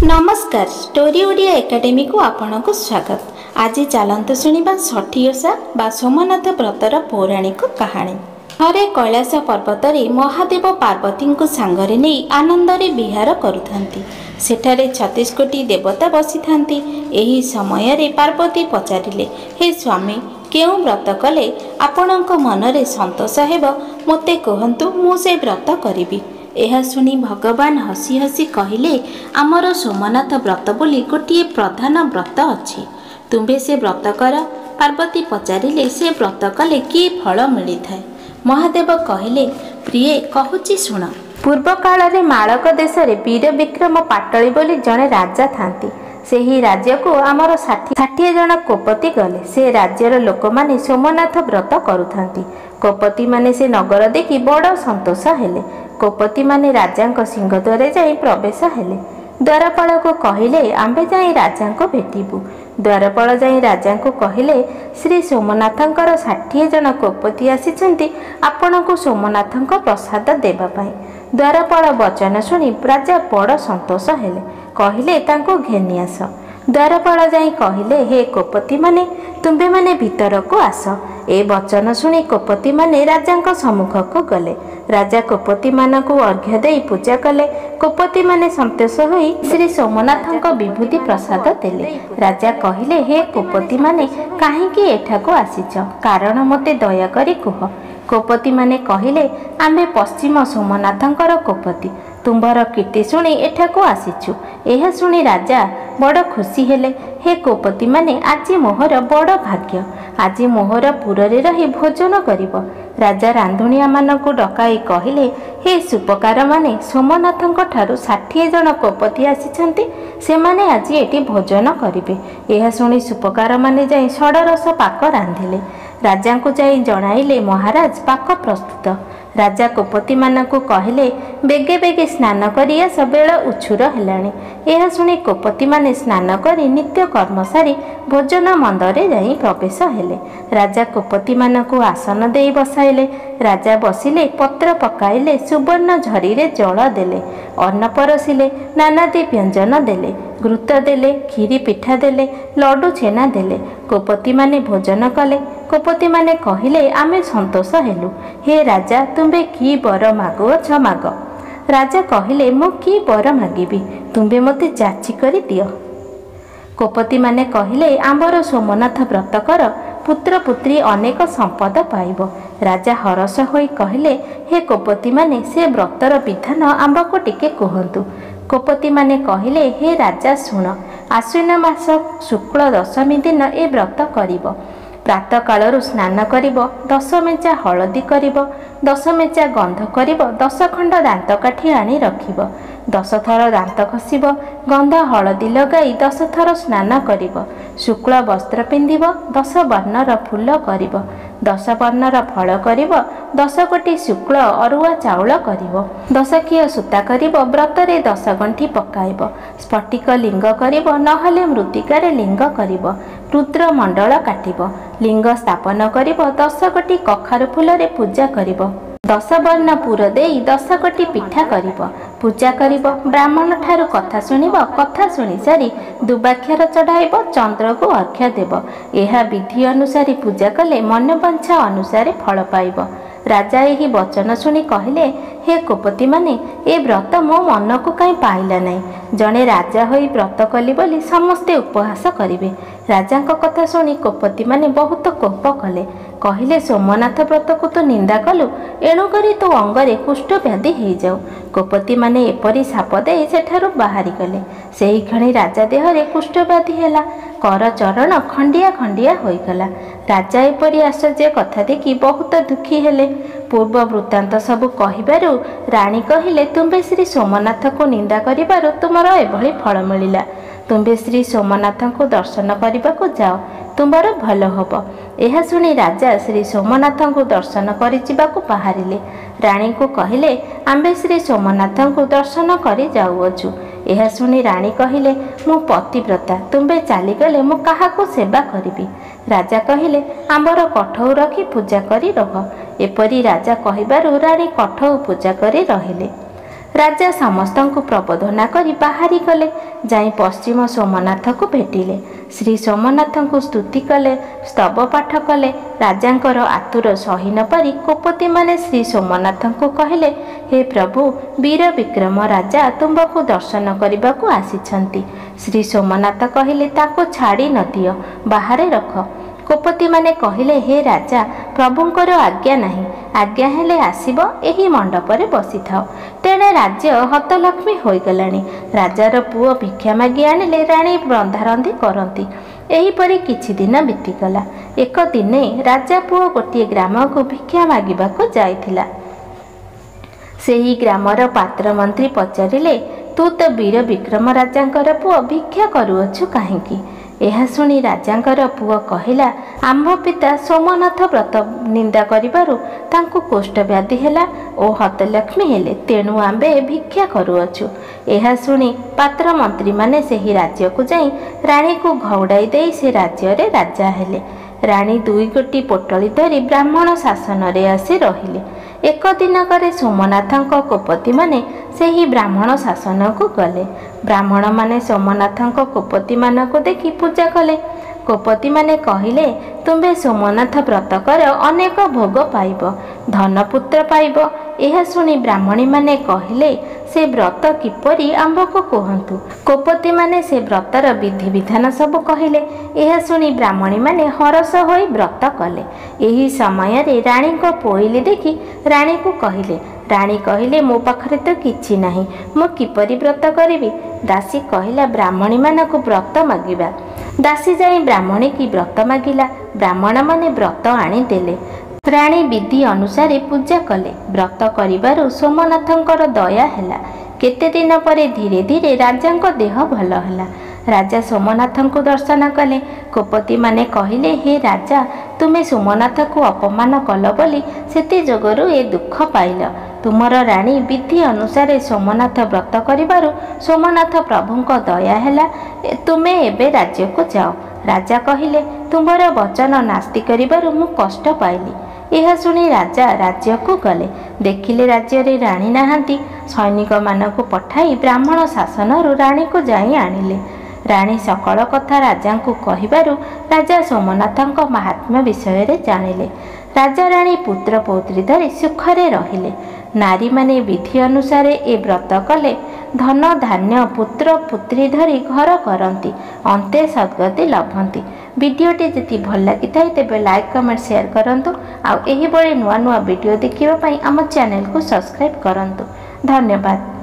नमस्कार story Odia academy को आपन को स्वागत। आज चलत शुणा षठी ओषा बा सोमनाथ व्रतर पौराणिक कहानी। हरे कैलाश पर्वत रे महादेव पार्वती को सांगरे नहीं आनंद रे विहार करुथांती। सेठारे 36 कोटी देवता बसी थांती। एही समय रे पार्वती पचारिले, हे स्वामी केउ व्रत कले आपणक मनरे संतोष हेब मते कहंतु मु से व्रत करिबी। यह शुणी भगवान हसी हसी कहले, आमर सोमनाथ व्रत बोली गोटे प्रधान व्रत अच्छी, तुम्हें से व्रत कर। पार्वती पचारिले, से व्रत कले कि फल मिली थाए। महादेव कहले, प्रिय कहूची शुण। पूर्व काल रे मालक देश रे वीर विक्रम पाटली बोली जड़े राजा थांती। सेही राज्य को आमर 60 जन कोपती गले। से राज्यर लोक माने सोमनाथ व्रत करुथांती। कोपती माने से नगर देखी बड़ संतोष हेले। कोपती माने राजा सिंहद्वारे जाई प्रवेश हेले। द्वारपाल को कहले, आंबे जाई राजा को भेटिबू। द्वारपाल जाई राजा को कहले, श्री सोमनाथंकर 60 जन कोपती आसीचंती आपण को सोमनाथंक प्रसाद देबा पाई। द्वारपाल वचन शुणी राजा बड़ संतोष हेले। कहले, तांको घेनी आस। द्वारपाल जाई कहले, हे कोपती माने तुम्बे माने भीतर को आस। ए वचन शुणी कोपती माने राजा सम्मुख को गले। राजा कोपती मान को अर्घ्य दे पूजा कले। कोपती माने संतोष होई श्री सोमनाथंक विभूति प्रसाद देले। राजा कहले, हे कोपती माने काहेकि एठाको आसीच, कारण मते दया करी कुह। कोपती माने कहले, आमे पश्चिम सोमनाथंकर कोपती, तुम्बर कीर्ति शुणी एठाको आसीचु। यह शुणी राजा बड़ खुशी हेले। हे कोपती माने आज मोहर बड़ भाग्य, आज मोहर पुरे रही भोजन करिब। राजा रांधुणिया मानकु डकाई कहले, हे सुपकार माने सोमनाथंक ठारू 60 जन कोपती आसीछंती, सेमाने आज एटी भोजन करिबे। यह शुणी सुपकार माने जाई षडरस पाक रांधिले। राजा को जाई जणाइले, महाराज पाक प्रस्तुत। राजा कोपती मानकु कहले, बेगे बेगे स्नान करिया सबेळ उछुर हेलाणी। यह शुणी कोपती माने स्नान करी नित्य कर्म सारी भोजन मंदरे जाई प्रवेश हेले। राजा कोपती मानकु आसन देई बसाइले। राजा बसिले, पत्र पकाइले, सुवर्ण झरी रे जल देले, अन्न परसिले, नानादी व्यंजन देले, घृत देले, खीरी पिठा देले, लड्डू छेना देले। कोपती माने भोजन कले। कोपती माने कहले, आमे संतोष हेलु। हे राजा तुम्बे की बर मागुअछ माग। राजा कहले, मु की बर मागिबी, तुम्बे मते जाची करी दियो। कोपती माने कहले, आंबर सोमनाथ व्रत कर, पुत्र पुत्री अनेक संपद पाइब। राजा हरस होई कहले, हे कोपती माने से व्रतर विधान आंब को टिके कहंतु। कोपती माने कहले, हे राजा शुण, आश्विन मास शुक्ल दशमी दिन ए व्रत करिब। प्रातः कालरू स्नान करिब, 10 मेचा हलदी करिब, 10 मेचा गंध करिब, 10 खंड दांत काठी आनी रखिब, 10 थर दांत खसिब, गंध हलदी लगाई 10 थर स्नान करिब, शुक्ल वस्त्र पिंधिब, 10 वर्णर फूल करिब, 10 वर्णर फल करिब, 10 कोटी शुक्ल अरुआ चाउल करिब, 10 किय सूता करिब, व्रतरे 10 गंठी पकाइब, स्फटिक लिंग करिब, नहले मृत्तिकार लिंग करिब, रुद्र मंडल काटिब, लिंग स्थापन करिब, 10 कोटी कखारु फूल रे पूजा करिब, 10 वर्ण पुर देई 10 कोटी पिठा करिब, पूजा करिब। ब्राह्मण ठारू कथा शुणिब, कथा शुणी सारी दुबाक्षर चढ़ाइब, चंद्र को अर्घ्य देव। यह विधि अनुसारी पूजा कले मनोवांछा अनुसारे फल पाइब। राजा यही वचन शुणी कहले, हे कोपती माने ए व्रत मो मन को कहीं पाइला नहीं। जड़े राजा होई व्रत कली बोली समस्ते उपहास करिवे। राजा कथा शुणी कोपती माने बहुत कोप कले। कहले, सोमनाथ व्रत को तो निंदा कलु, एणुकरी तो अंगरे कुष्ठ व्याधि हो जाऊ। कोपती माने एपरी साप दे सेठारु बाहरी गले। सेही क्षणी राजा देहरे कुष्ठ व्याधि हेला, कर चरण खंडिया खंडिया होइगला। राजा एपरी आश्चर्य कथा देखी बहुत दुखी हेले। पूर्व वृत्तांत सबु कहिबारु रानी कहिले, तुम्बे श्री सोमनाथ को निंदा करिबारु तुमर एभली फल मिलिला। तुम्बे श्री सोमनाथ को दर्शन करने को जाओ, तुम्हार भल हम। यह शुणी राजा श्री सोमनाथ को दर्शन कर बाहरिले। रानी को कहले, आंबे श्री सोमनाथ को दर्शन कर जाऊअछु। यह शुणी रानी कहले, मु पतिव्रता, तुम्बे चलीगले मु काहाको सेवा करिबी। राजा कहले, आंबर कठौ रखी पूजा करी रह। एपरी राजा कहिबारु रानी कठौ पूजा करी रहिले। राजा समस्तंकु प्रबोधना करी बाहरी गले। जाई पश्चिम सोमनाथ को भेटिले। श्री सोमनाथ को स्तुति कले, स्तव पाठ कले। राजांकर आतुर सही न पारी कोपति माने श्री सोमनाथ को कहले, हे प्रभु, वीर विक्रम राजा तुमको दर्शन करने को आसीछंती। श्री सोमनाथ कहले, ताको छाड़ी न दियो, बाहरे रख। कोपति माने कहले, हे राजा, प्रभुंकर आज्ञा नहीं, आज्ञा हेले आसीब एही मंडपरे बसी थाओ। तेणे राज्य हतलक्ष्मी होईगलानी। राजार पुओ भिक्षा मागी आनिले राणी रंधारंधी करती। एहीपरि किछि दिन बीतीगला। एक दिने राजा पुओ गोटे ग्राम को भिक्षा मागिबाको जाइथिला। सेही ग्रामर पात्र मंत्री पचारिले, तू तो वीर विक्रम राजांकर पुओ भिक्षा करुअछु काहेकि? यह शुणी राजांकर पुओ कहला, आम्भ पिता सोमनाथ व्रत निंदा करिबारु तांकु कोष्ठ व्याधि हेला ओ हतलक्ष्मी हेले, तेणु आम्बे भिक्षा करुअछु। यह शुणी पात्र मंत्री माने सेही राज्य को जाई राणी को घौड़ाई देई से राज्य रे राजा हेले। राणी दुई गोटी पोटली धरी ब्राह्मण शासन रे आसी रहिले। एक दिनकरे सोमनाथंक कोपति माने सेही ब्राह्मण शासन को गले। ब्राह्मण माने सोमनाथंक कोपति मान को देखि पूजा कले। कोपति माने कहिले, तुम्बे सोमनाथ व्रत कर, अनेक भोग पाइब, धनपुत्र पाइब। यह शुणी ब्राह्मणी माने कहिले, से व्रत किपरि आम्भको कहंतु। कोपति माने से व्रतर विधि विधान सब कहिले। यह शुणी ब्राह्मणी माने हरस होई व्रत कले। एही समय रे राणी को पोइली देखि राणी को कहिले। राणी कहिले, मो पाखरे तो किछि नाही, मो किपरि व्रत करिबि? दासी कहिला, ब्राह्मणी मानकु व्रत मागिबा। दासी जाई ब्राह्मणी की व्रत मागिला। ब्राह्मण माने व्रत आनी देले। राणी विधि अनुसार पूजा कले। व्रत करिबारु सोमनाथंकर दया हेला। केते दिन परे धीरे धीरे राजांको देह भल हेला। राजा सोमनाथंको दर्शन कले। कोपति माने कहिले, हे राजा, तुमे सोमनाथ को अपमान कल बोली सेति जोगरु ए दुख पाइल। तुमर राणी विधि अनुसार सोमनाथ व्रत करिबारु सोमनाथ प्रभुंक दया हेला। तुमे एबे राज्य को जाओ। राजा कहिले, तुमर वचन नास्ति करिबारु मु कष्ट पाइली। यह शुणी राजा राज्य को गले। देखिले राज्य रे राणी नाहांती। सैनिक मानकु पठाई ब्राह्मण शासन राणी को जाई आनिले। राणी सकल कथा राजा को कहिबारु राजा सोमनाथंक महात्म्य विषय रे जानिले। राजा राणी पुत्र पौत्री धरी सुखरे रहिले। नारी माने विधि अनुसार ए व्रत कले धन धान्य पुत्र पुत्री धरी घर करती, अंते सद्गति लभंती। वीडियोटी जति भल लगी थाए तेबे लाइक कमेंट शेयर करंतु। आउ एही बळे नुआ नुआ वीडियो देखिबा पई आम चैनल को सब्सक्राइब करंतु। धन्यवाद।